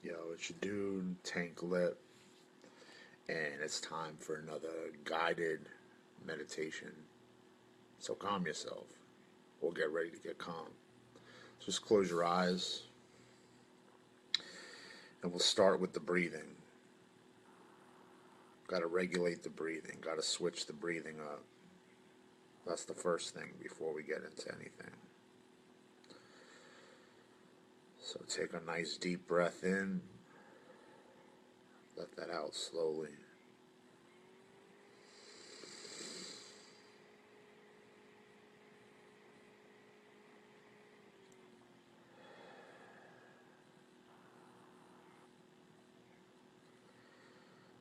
Yo, it's your dude, Tank Lip, and it's time for another guided meditation. So calm yourself, or get ready to get calm. Just close your eyes, and we'll start with the breathing. Got to regulate the breathing, got to switch the breathing up. That's the first thing before we get into anything. So take a nice deep breath in, let that out slowly.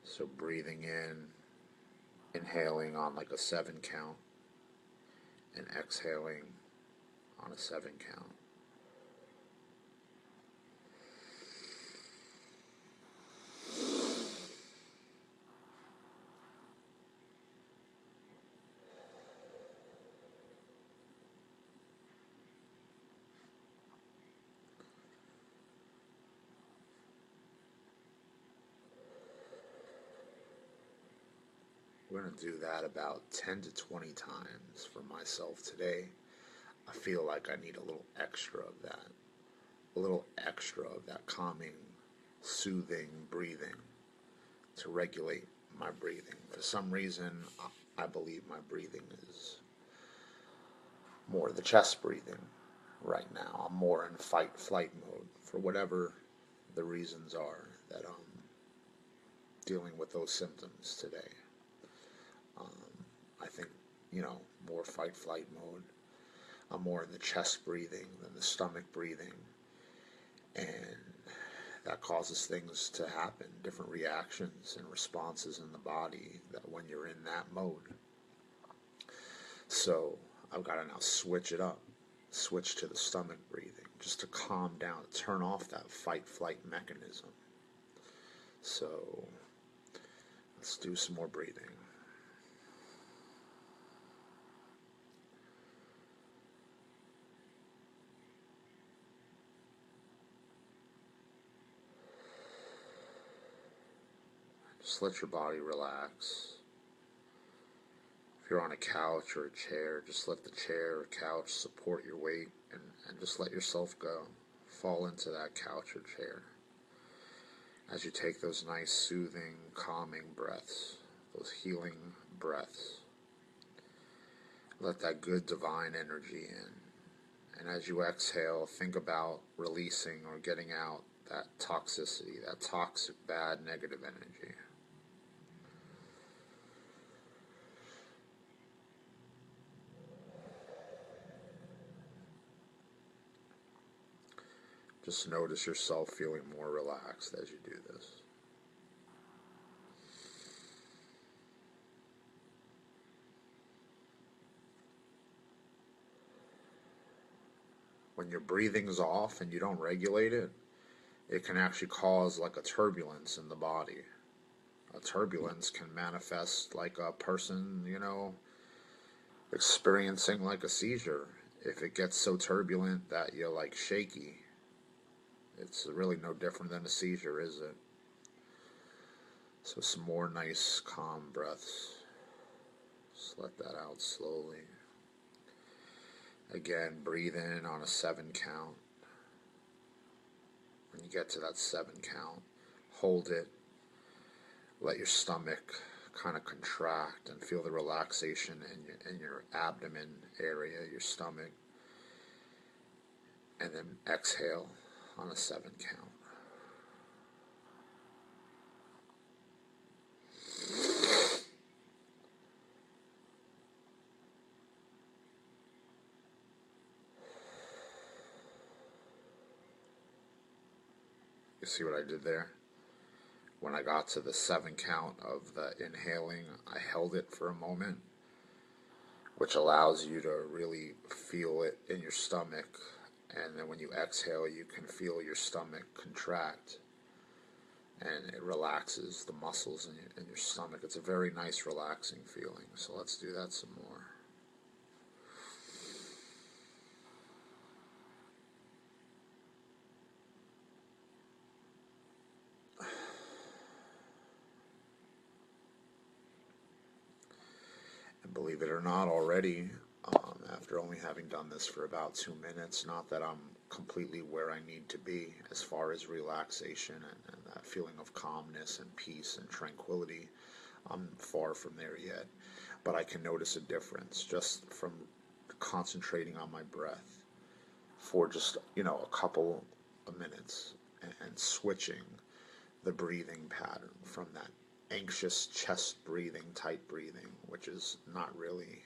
So breathing in, inhaling on like a 7 count, and exhaling on a 7 count. We're going to do that about 10 to 20 times for myself today. I feel like I need a little extra of that. A little extra of that calming, soothing breathing to regulate my breathing. For some reason, I believe my breathing is more the chest breathing right now. I'm more in fight flight mode for whatever the reasons are that I'm dealing with those symptoms today. I think, more fight flight mode. I'm more in the chest breathing than the stomach breathing. And that causes things to happen, different reactions and responses in the body that when you're in that mode. So I've got to now switch it up, switch to the stomach breathing, just to calm down, turn off that fight flight mechanism. So let's do some more breathing. Just let your body relax. If you're on a couch or a chair, just let the chair or couch support your weight and just let yourself go. Fall into that couch or chair as you take those nice, soothing, calming breaths, those healing breaths. Let that good divine energy in. And as you exhale, think about releasing or getting out that toxicity, that toxic, bad, negative energy. Just notice yourself feeling more relaxed as you do this. When your breathing's off and you don't regulate it, it can actually cause like a turbulence in the body. A turbulence can manifest like a person, experiencing like a seizure. If it gets so turbulent that you're like shaky, it's really no different than a seizure, is it? So some more nice, calm breaths. Just let that out slowly. Again, breathe in on a 7 count. When you get to that 7 count, hold it. Let your stomach kind of contract and feel the relaxation in your abdomen area, your stomach. And then exhale on a 7 count. You see what I did there? When I got to the 7 count of the inhaling, I held it for a moment, which allows you to really feel it in your stomach. And then when you exhale, you can feel your stomach contract. And it relaxes the muscles in your stomach. It's a very nice, relaxing feeling. So let's do that some more. believe it or not already, after only having done this for about 2 minutes, not that I'm completely where I need to be as far as relaxation and that feeling of calmness and peace and tranquility. I'm far from there yet, but I can notice a difference just from concentrating on my breath for just, a couple of minutes, and switching the breathing pattern from that anxious chest breathing, tight breathing, which is not really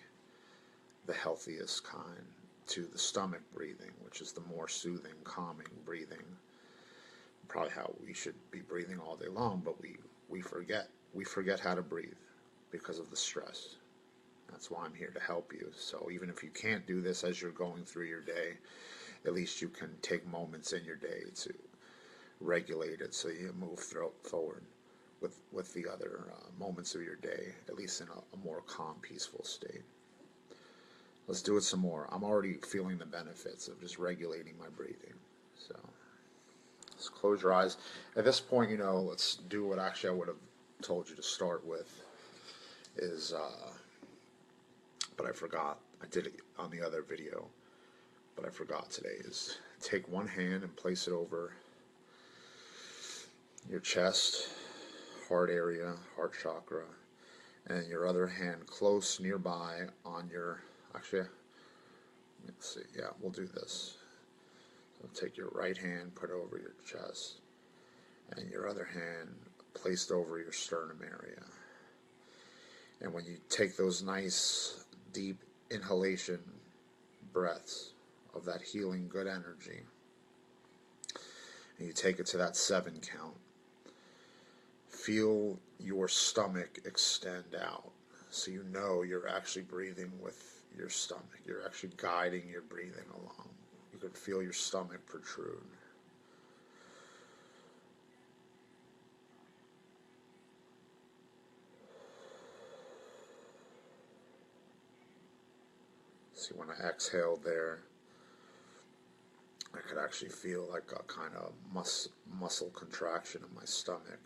the healthiest kind, to the stomach breathing, which is the more soothing, calming breathing. Probably how we should be breathing all day long, but we forget. We forget how to breathe because of the stress. That's why I'm here to help you. So even if you can't do this as you're going through your day, at least you can take moments in your day to regulate it so you move forward with the other moments of your day, at least in a more calm, peaceful state. Let's do it some more. I'm already feeling the benefits of just regulating my breathing. So let's close your eyes. At this point, let's do what actually I would have told you to start with is, but I forgot. I did it on the other video, but I forgot today, is take one hand and place it over your chest, heart area, heart chakra, and your other hand close nearby on your, actually, let's see, yeah, we'll do this. So take your right hand, put it over your chest, and your other hand placed over your sternum area. And when you take those nice, deep inhalation breaths of that healing, good energy, and you take it to that 7 count, feel your stomach extend out. So you're actually breathing with your stomach. You're actually guiding your breathing along. You can feel your stomach protrude. See, when I exhaled there, I could actually feel like a kind of muscle contraction in my stomach.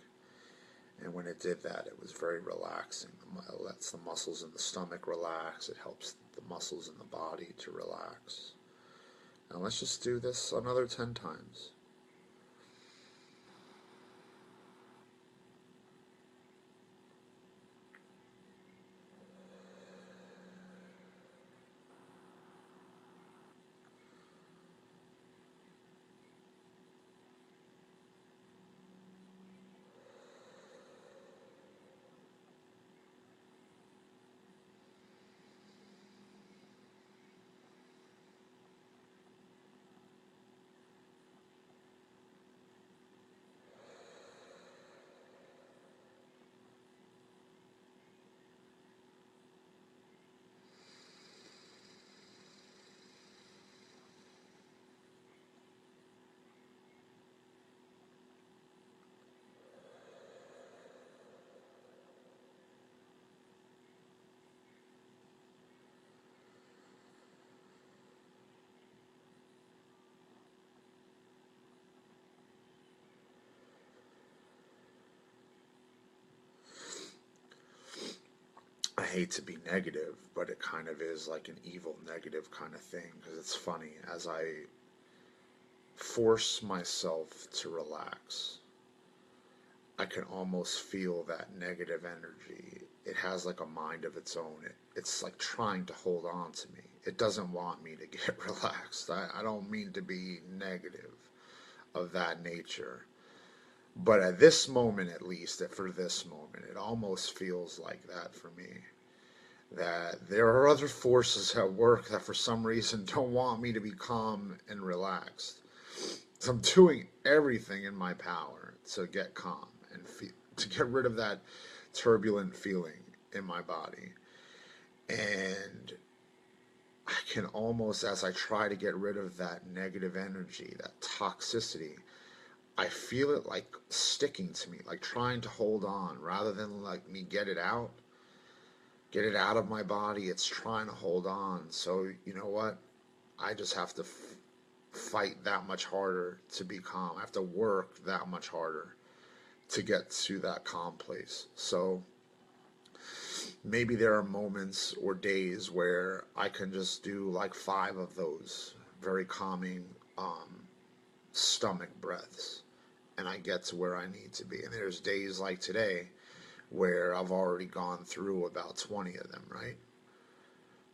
And when it did that, it was very relaxing. It lets the muscles in the stomach relax. It helps the muscles in the body to relax. Now let's just do this another 10 times. I hate to be negative, but it kind of is like an evil negative kind of thing, because it's funny. As I force myself to relax, I can almost feel that negative energy. It has like a mind of its own. It's like trying to hold on to me. It doesn't want me to get relaxed. I don't mean to be negative of that nature. But at this moment, at least, for this moment, it almost feels like that for me. That there are other forces at work that for some reason don't want me to be calm and relaxed. So I'm doing everything in my power to get calm and to get rid of that turbulent feeling in my body. And I can almost, as I try to get rid of that negative energy, that toxicity, I feel it like sticking to me, like trying to hold on rather than like me get it out of my body. It's trying to hold on. So you know what? I just have to fight that much harder to be calm. I have to work that much harder to get to that calm place. So maybe there are moments or days where I can just do like 5 of those very calming stomach breaths, and I get to where I need to be. And there's days like today where I've already gone through about 20 of them, right?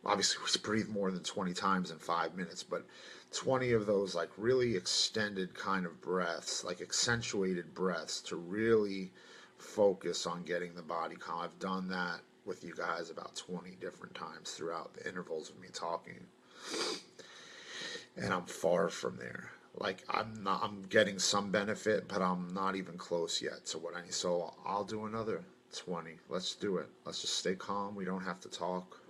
Obviously, we breathe more than 20 times in 5 minutes, but 20 of those, like really extended kind of breaths, like accentuated breaths to really focus on getting the body calm. I've done that with you guys about 20 different times throughout the intervals of me talking, and I'm far from there. Like I'm getting some benefit, but I'm not even close yet to what I need. So I'll do another 20. Let's do it. Let's just stay calm. We don't have to talk.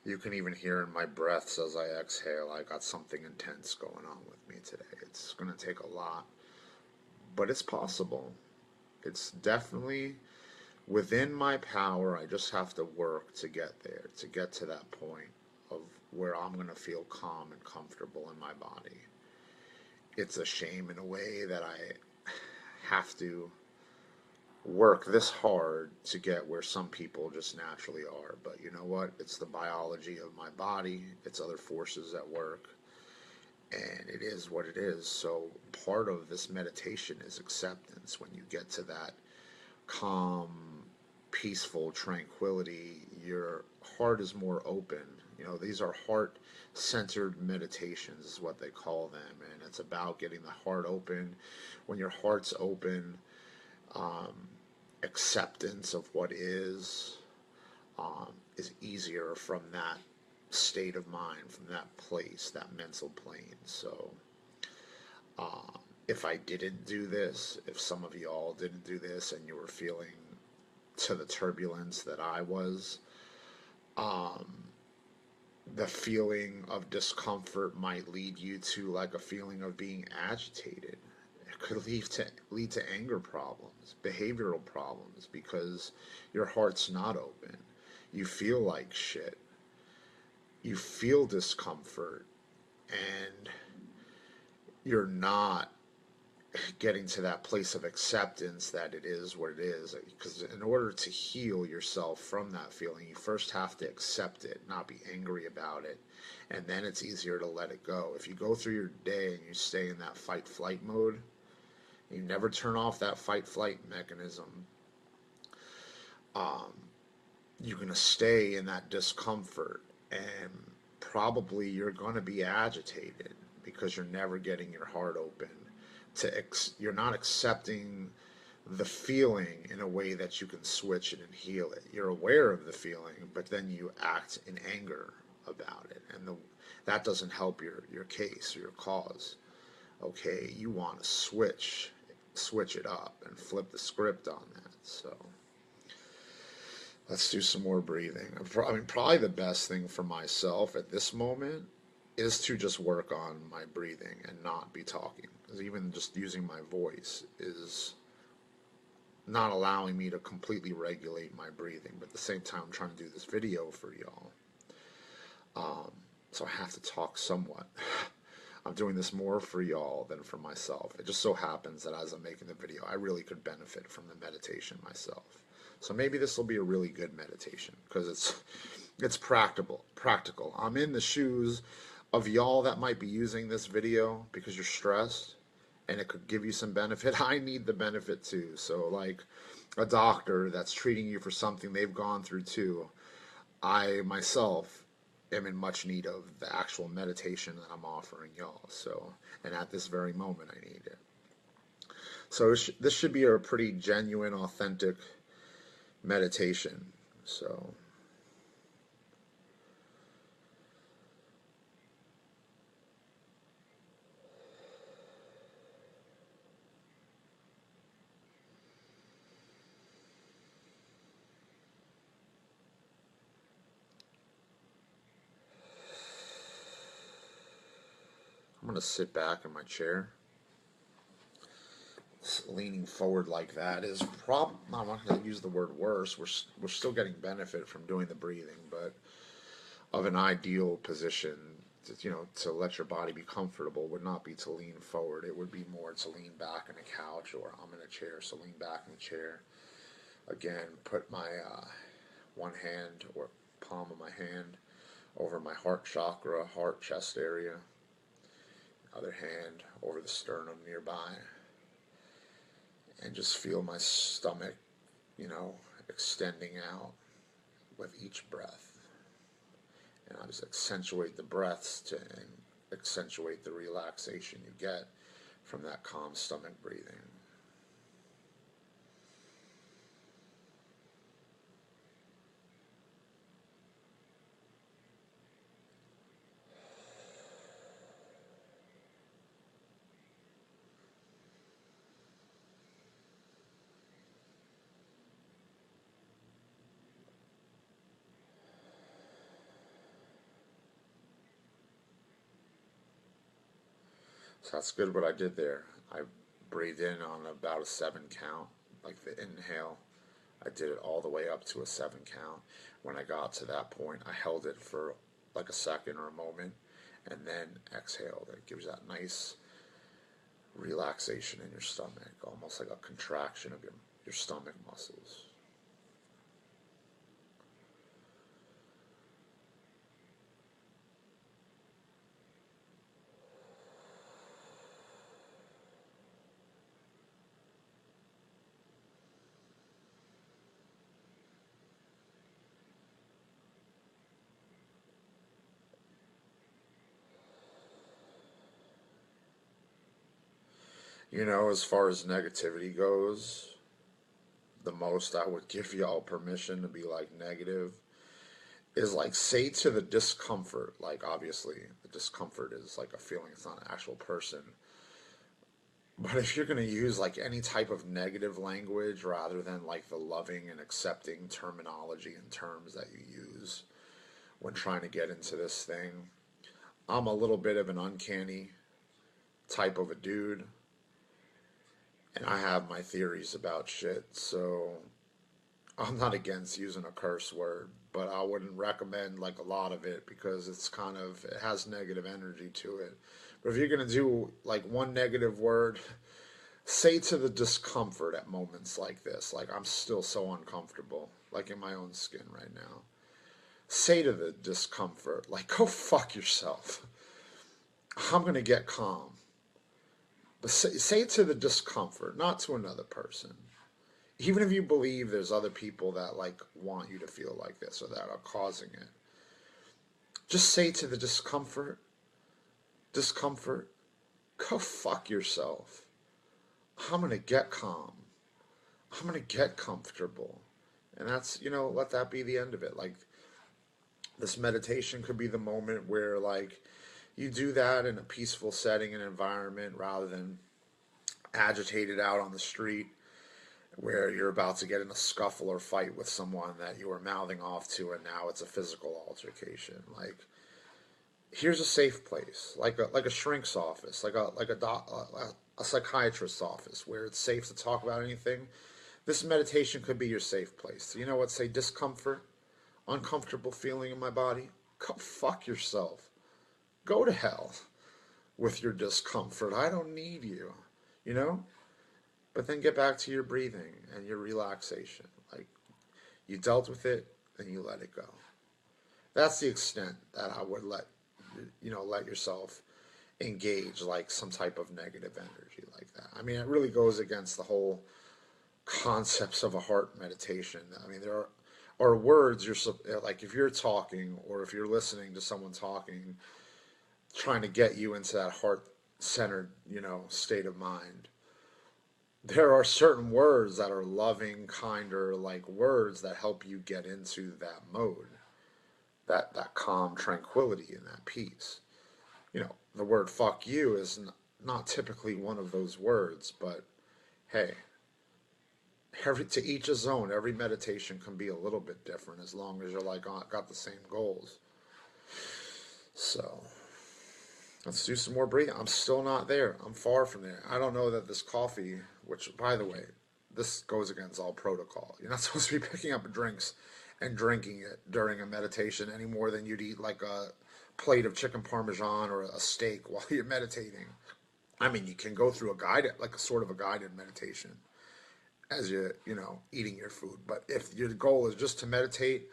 You can even hear in my breaths as I exhale, I got something intense going on with me today. It's going to take a lot, but it's possible. It's definitely within my power. I just have to work to get there, to get to that point of where I'm going to feel calm and comfortable in my body. It's a shame in a way that I have to work this hard to get where some people just naturally are. But you know what? It's the biology of my body, it's other forces at work, and it is what it is. So part of this meditation is acceptance. When you get to that calm, peaceful tranquility, your heart is more open. You know, these are heart centered meditations, is what they call them, and it's about getting the heart open. When your heart's open, um, acceptance of what is easier from that state of mind, from that place, that mental plane. So if I didn't do this, if some of y'all didn't do this and you were feeling to the turbulence that I was, um, the feeling of discomfort might lead you to like a feeling of being agitated. It could lead to anger problems, behavioral problems, because your heart's not open. You feel like shit. You feel discomfort, and you're not getting to that place of acceptance that it is what it is. Because in order to heal yourself from that feeling, you first have to accept it, not be angry about it, and then it's easier to let it go. If you go through your day and you stay in that fight flight mode, you never turn off that fight flight mechanism, um, you're going to stay in that discomfort, and probably you're going to be agitated because you're never getting your heart open you're not accepting the feeling in a way that you can switch it and heal it. You're aware of the feeling, but then you act in anger about it, and that doesn't help your case or your cause. Okay, you want to switch it up and flip the script on that. So let's do some more breathing. I mean, probably the best thing for myself at this moment is to just work on my breathing and not be talking. Because even just using my voice is not allowing me to completely regulate my breathing. But at the same time, I'm trying to do this video for y'all. So I have to talk somewhat. I'm doing this more for y'all than for myself. It just so happens that as I'm making the video, I really could benefit from the meditation myself. So maybe this will be a really good meditation because it's practical. I'm in the shoes of y'all that might be using this video because you're stressed and it could give you some benefit. I need the benefit too. So like a doctor that's treating you for something they've gone through too, I myself am in much need of the actual meditation that I'm offering y'all. So, and at this very moment, I need it. So this should be a pretty genuine, authentic meditation. So I'm going to sit back in my chair. Leaning forward like that is I'm not going to use the word worse. We're still getting benefit from doing the breathing, but of an ideal position, to let your body be comfortable would not be to lean forward. It would be more to lean back in a couch, or I'm in a chair, so lean back in the chair. Again, put my one hand or palm of my hand over my heart chakra, heart chest area. Other hand over the sternum nearby. And just feel my stomach, extending out with each breath. And I'll just accentuate the breaths and accentuate the relaxation you get from that calm stomach breathing. So that's good what I did there. I breathed in on about a 7 count, like the inhale. I did it all the way up to a 7 count. When I got to that point, I held it for like a second or a moment, and then exhaled. It gives that nice relaxation in your stomach, almost like a contraction of your stomach muscles. As far as negativity goes, the most I would give y'all permission to be like negative is like say to the discomfort, like obviously the discomfort is like a feeling, it's not an actual person. But if you're going to use like any type of negative language rather than like the loving and accepting terminology and terms that you use when trying to get into this thing, I'm a little bit of an uncanny type of a dude, and I have my theories about shit, so I'm not against using a curse word, but I wouldn't recommend like a lot of it because it has negative energy to it. But if you're going to do like one negative word, say to the discomfort at moments like this, like I'm still so uncomfortable, like in my own skin right now. Say to the discomfort, like, go fuck yourself. I'm going to get calm. But say to the discomfort, not to another person. Even if you believe there's other people that like want you to feel like this or that are causing it. Just say to the discomfort, go fuck yourself. I'm going to get calm. I'm going to get comfortable. And that's, let that be the end of it. Like, this meditation could be the moment where, like, you do that in a peaceful setting and environment rather than agitated out on the street where you're about to get in a scuffle or fight with someone that you were mouthing off to, and now it's a physical altercation. Like, here's a safe place, like a shrink's office, like a psychiatrist's office where it's safe to talk about anything. This meditation could be your safe place. You know what? Say discomfort, uncomfortable feeling in my body. Go fuck yourself. Go to hell with your discomfort. I don't need you, you know? But then get back to your breathing and your relaxation. Like, you dealt with it and you let it go. That's the extent that I would let yourself engage like some type of negative energy like that. I mean, it really goes against the whole concepts of a heart meditation. I mean, there are words like if you're talking or if you're listening to someone talking, trying to get you into that heart-centered, state of mind. There are certain words that are loving, kinder, like words that help you get into that mode, that calm tranquility and that peace. The word fuck you is not typically one of those words, but hey, to each his own. Every meditation can be a little bit different as long as you're like got the same goals. So Let's do some more breathing. I'm still not there. I'm far from there. I don't know that this coffee, which, by the way, this goes against all protocol. You're not supposed to be picking up drinks and drinking it during a meditation any more than you'd eat like a plate of chicken parmesan or a steak while you're meditating. I mean, you can go through a guided, like a sort of a guided meditation as you're eating your food. But if your goal is just to meditate,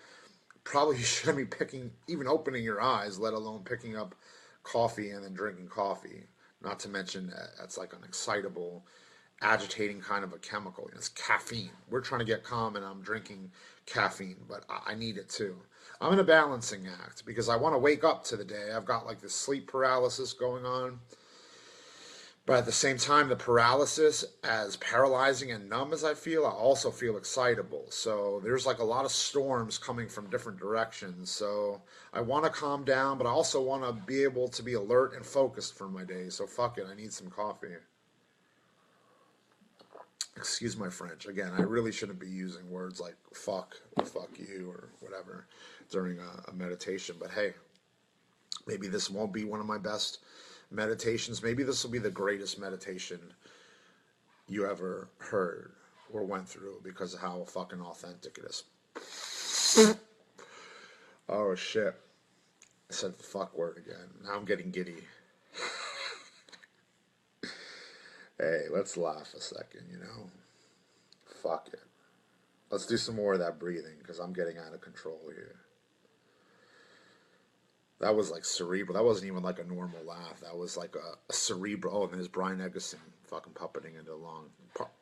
probably you shouldn't be picking, even opening your eyes, let alone picking up coffee and then drinking coffee. Not to mention that's like an excitable, agitating kind of a chemical. It's caffeine. We're trying to get calm and I'm drinking caffeine, but I need it too. I'm in a balancing act because I want to wake up to the day. I've got like this sleep paralysis going on. But at the same time, the paralysis, as paralyzing and numb as I feel, I also feel excitable. So there's like a lot of storms coming from different directions. So I want to calm down, but I also want to be able to be alert and focused for my day. So fuck it, I need some coffee. Excuse my French. Again, I really shouldn't be using words like fuck or fuck you or whatever during a meditation. But hey, maybe this won't be one of my best meditations. Maybe this will be the greatest meditation you ever heard or went through because of how fucking authentic it is. Oh shit. I said the fuck word again. Now I'm getting giddy. Hey, let's laugh a second. Fuck it. Let's do some more of that breathing because I'm getting out of control here. That was like cerebral. That wasn't even like a normal laugh. That was like a cerebral. Oh, and there's Brian Egerton fucking puppeting into long.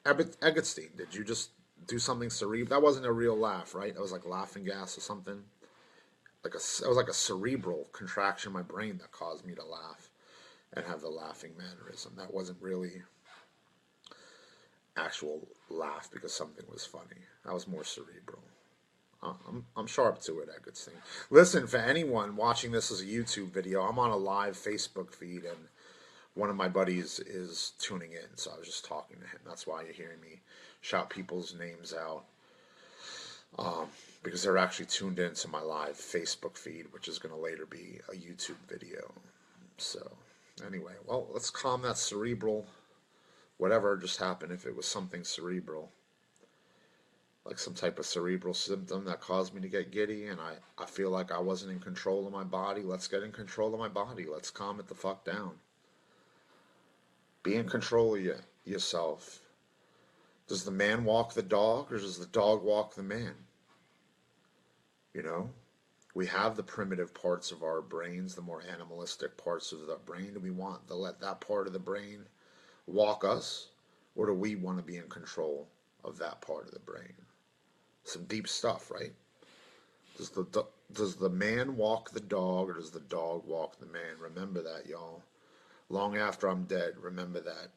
Egerstein, did you just do something cerebral? That wasn't a real laugh, right? That was like laughing gas or something. It was like a cerebral contraction in my brain that caused me to laugh and have the laughing mannerism. That wasn't really actual laugh because something was funny. That was more cerebral. I'm sharp to it, Egerstein. Listen, for anyone watching this as a YouTube video, I'm on a live Facebook feed, and one of my buddies is tuning in, so I was just talking to him. That's why you're hearing me shout people's names out, because they're actually tuned in to my live Facebook feed, which is going to later be a YouTube video. So, anyway, well, let's calm that cerebral, whatever just happened, if it was something cerebral. Like some type of cerebral symptom that caused me to get giddy, and I feel like I wasn't in control of my body. Let's get in control of my body. Let's calm it the fuck down. Be in control of yourself. Does the man walk the dog, or does the dog walk the man? We have the primitive parts of our brains, the more animalistic parts of the brain. Do we want to let that part of the brain walk us, or do we want to be in control of that part of the brain? Some deep stuff, right? Does the man walk the dog, or does the dog walk the man? Remember that, y'all. Long after I'm dead, remember that.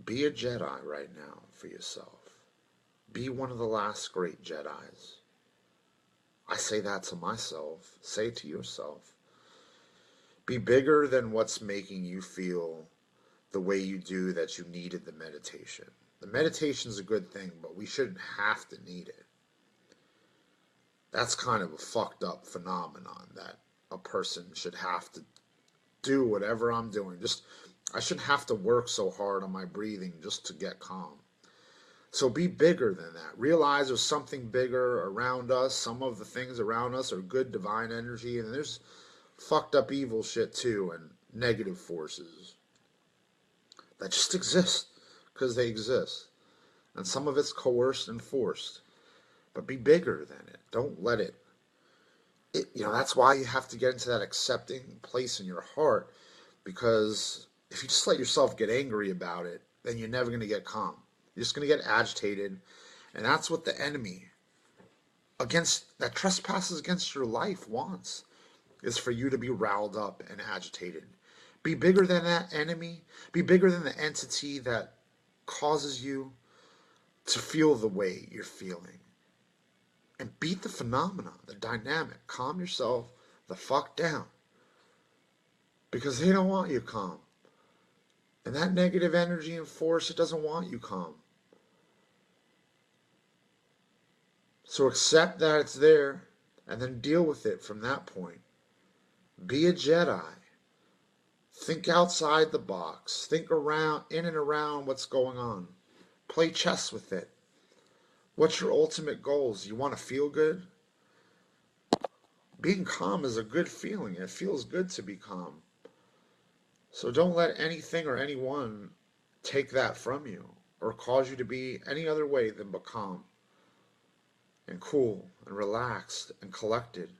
Be a Jedi right now for yourself. Be one of the last great Jedis. I say that to myself. Say it to yourself. Be bigger than what's making you feel the way you do that you needed the meditation. The meditation's a good thing, but we shouldn't have to need it. That's kind of a fucked up phenomenon that a person should have to do whatever I'm doing. I shouldn't have to work so hard on my breathing just to get calm. So be bigger than that. Realize there's something bigger around us. Some of the things around us are good divine energy, and there's fucked up evil shit too, and negative forces that just exist because they exist. And some of it's coerced and forced. But be bigger than it. Don't let it. That's why you have to get into that accepting place in your heart, because if you just let yourself get angry about it, then you're never going to get calm. You're just going to get agitated, and that's what the enemy that trespasses against your life wants, is for you to be riled up and agitated. Be bigger than that enemy. Be bigger than the entity that causes you to feel the way you're feeling. And beat the phenomenon, the dynamic. Calm yourself the fuck down. Because they don't want you calm. And that negative energy and force, it doesn't want you calm. So accept that it's there and then deal with it from that point. Be a Jedi. Think outside the box. Think around, in and around what's going on. Play chess with it. What's your ultimate goals? You want to feel good? Being calm is a good feeling. It feels good to be calm. So don't let anything or anyone take that from you or cause you to be any other way than but calm and cool and relaxed and collected.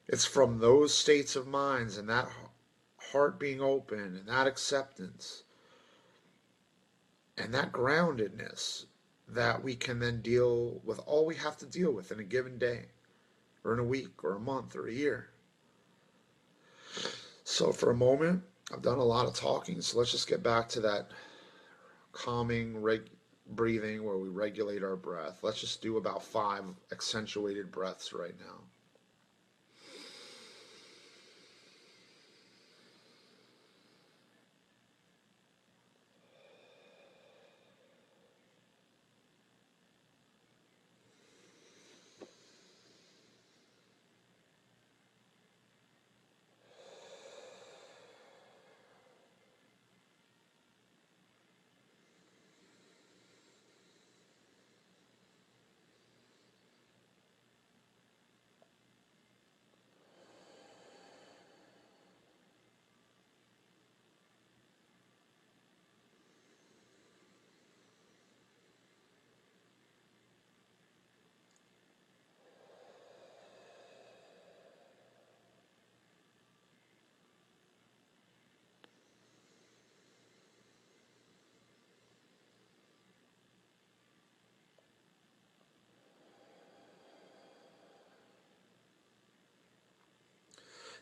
It's from those states of minds and that heart being open and that acceptance and that groundedness that we can then deal with all we have to deal with in a given day or in a week or a month or a year. So for a moment, I've done a lot of talking, so let's just get back to that calming breathing where we regulate our breath. Let's just do about 5 accentuated breaths right now.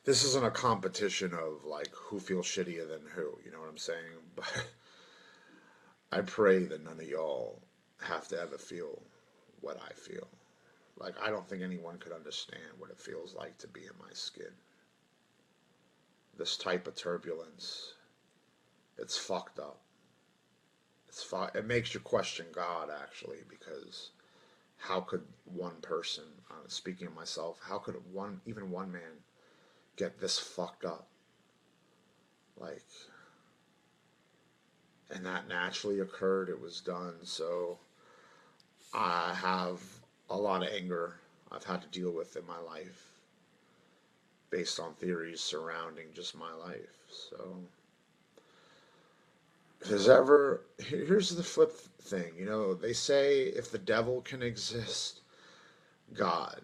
This isn't a competition of like who feels shittier than who, you know what I'm saying? But I pray that none of y'all have to ever feel what I feel. Like, I don't think anyone could understand what it feels like to be in my skin. This type of turbulence, it's fucked up. It makes you question God, actually, because how could one person, speaking of myself, how could even one man get this fucked up? Like, and that naturally occurred. It was done. So I have a lot of anger I've had to deal with in my life based on theories surrounding just my life. So here's the flip thing, they say if the devil can exist, God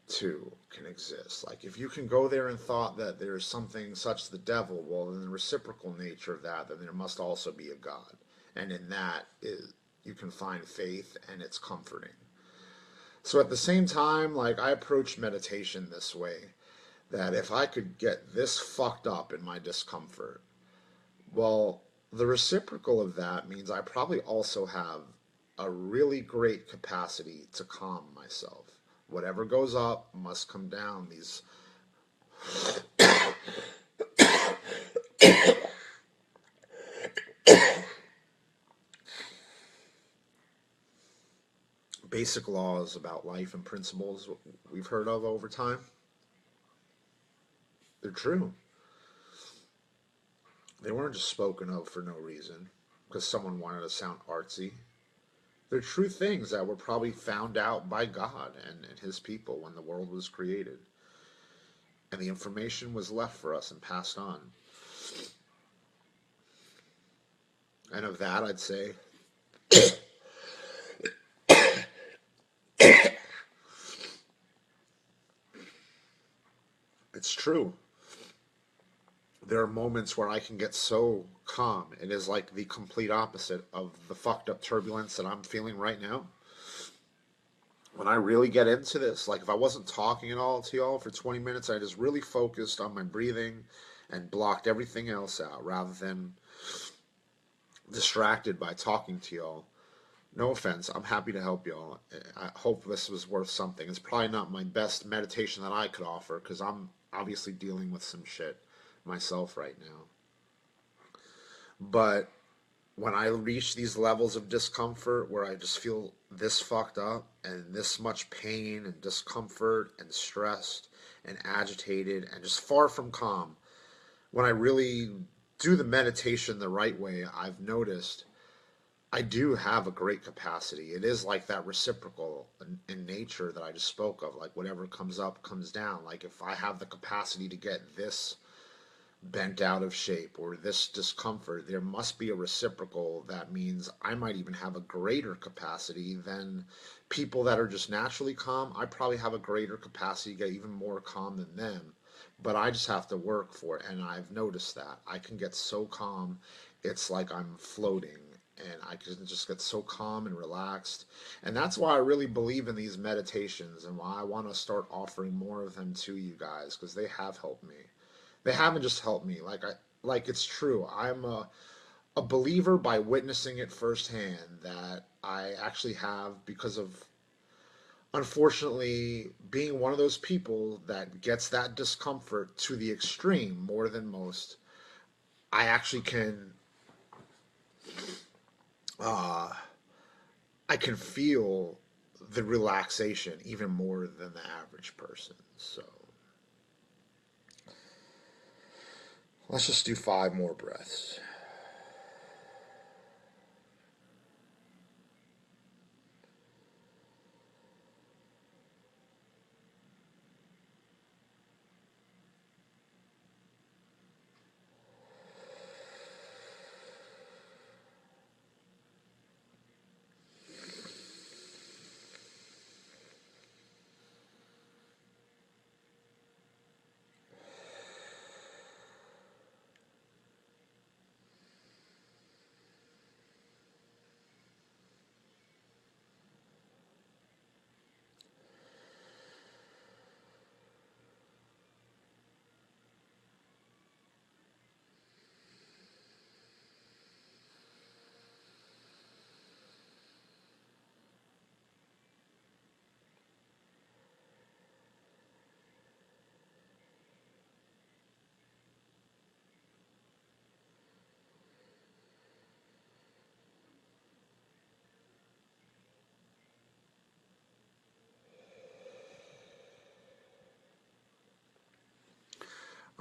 too can exist. Like, if you can go there and thought that there's something such as the devil, well, in the reciprocal nature of that, then there must also be a God. And in that is you can find faith, and it's comforting. So at the same time, like, I approach meditation this way, that if I could get this fucked up in my discomfort, well, the reciprocal of that means I probably also have a really great capacity to calm myself. Whatever goes up must come down. These basic laws about life and principles we've heard of over time, they're true. They weren't just spoken of for no reason because someone wanted to sound artsy. They're true things that were probably found out by God and his people when the world was created. And the information was left for us and passed on. And of that, I'd say it's true. There are moments where I can get so calm. It is like the complete opposite of the fucked up turbulence that I'm feeling right now. When I really get into this, like if I wasn't talking at all to y'all for 20 minutes, I just really focused on my breathing and blocked everything else out rather than distracted by talking to y'all. No offense, I'm happy to help y'all. I hope this was worth something. It's probably not my best meditation that I could offer because I'm obviously dealing with some shit myself right now. But when I reach these levels of discomfort where I just feel this fucked up and this much pain and discomfort and stressed and agitated and just far from calm, when I really do the meditation the right way, I've noticed I do have a great capacity. It is like that reciprocal in nature that I just spoke of. Like whatever comes up comes down. Like if I have the capacity to get this bent out of shape or this discomfort, there must be a reciprocal that means I might even have a greater capacity than people that are just naturally calm. I probably have a greater capacity to get even more calm than them, but I just have to work for it. And I've noticed that I can get so calm, it's like I'm floating. And I can just get so calm and relaxed. And that's why I really believe in these meditations and why I want to start offering more of them to you guys because they have helped me. They haven't just helped me. Like it's true. I'm a believer by witnessing it firsthand that I actually have because of unfortunately being one of those people that gets that discomfort to the extreme more than most. I actually can uh I can feel the relaxation even more than the average person. So let's just do 5 more breaths.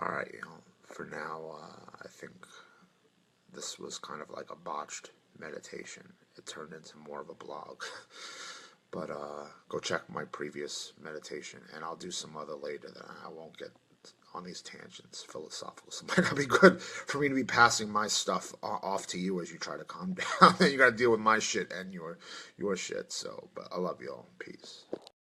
All right, for now, I think this was kind of like a botched meditation. It turned into more of a blog. But go check my previous meditation, and I'll do some other later that I won't get on these tangents, philosophical. So it might not be good for me to be passing my stuff off to you as you try to calm down. And you got to deal with my shit and your shit. So, but I love you all. Peace.